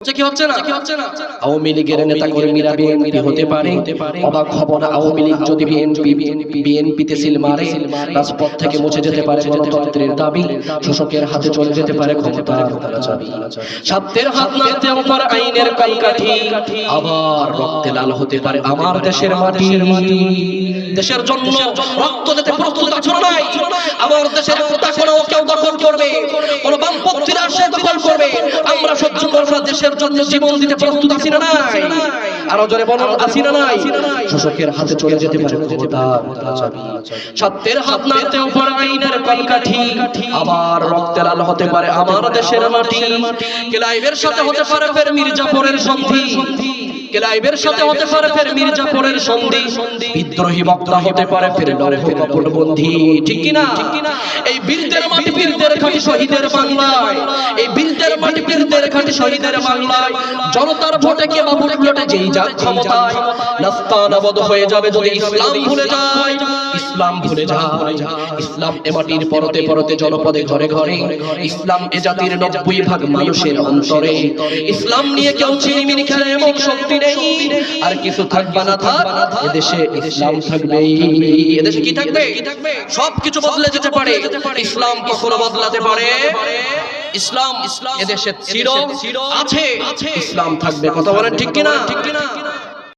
কি হচ্ছে না আওয়ামী লীগের নেতা কর্মীরা বিএনপি হতে পারে, অবাক হব না আওয়ামী লীগ যদি বিএনপিতে সিল মারে, রাজপথ থেকে মুছে যেতে পারে গণতন্ত্রের দাবি, শোষকের হাতে চলে যেতে পারে ক্ষমতার চাবি। সত্যের হাত নাড়তেও পারে আইনের কলকাঠি, আবার রক্তে লাল হতে পারে আমার দেশের মাটি। দেশের জন্য রক্ত দিতে প্রস্তুত আছো নাই? আমার দেশের কথা কোনো কেউ দখল করবে, কোন বামপন্থীরা সে দখল করবে, আমরা সহ্য করব না। দেশের জন্য জীবন দিতে প্রস্তুত আছি না নাই? আরো জোরে বলুন, আছি না নাই? শোষকের হাতে চলে যেতে পারে ক্ষমতার চাবি। সত্যের হাত নাড়তেও পারে আইনের কলকাঠি, আবার রক্তে লাল হতে পারে আমার দেশের মাটি। ক্লাইভের সাথে হতে পারে ফের মির্জাপুরের সন্ধি, ক্লাইভের সাথে হতে পারে ফের মির্জাপুরের সন্ধি, বিদ্রোহী বক্তা হতে পারে ফের লৌহ কপটবন্ধী। ঠিক কি না? এই বীরদের মাটি, বীরদের ঘাঁটি, শহীদের বাংলায়, এই বীরদের মাটি, বীরদের ঘাঁটি, শহীদের বাংলায় জনতার ভোটে কে বা ভোট লটে যেই যাক ক্ষমতায়, নাস্তানাবুদ হয়ে যাবে যদি ইসলাম ভুলে যায়, ইসলাম ভুলে যায়। ইসলাম এ মাটির পরতে পরতে জনপদে ঘরে ঘরে, ইসলাম এ জাতির 90% মানুষের অন্তরে। ইসলাম নিয়ে কেউ চিনিমিনি খেলে এমন শক্তি নেই, আর কিছু থাকবে না থাক, এদেশে ইসলাম থাকবে। এদেশে কি থাকবে? সবকিছু বদলে যেতে পারে, ইসলাম কখনো বদলাতে পারে? ইসলাম এদেশে চির আছে, ইসলাম থাকবে। কথা বলেন ঠিক কিনা?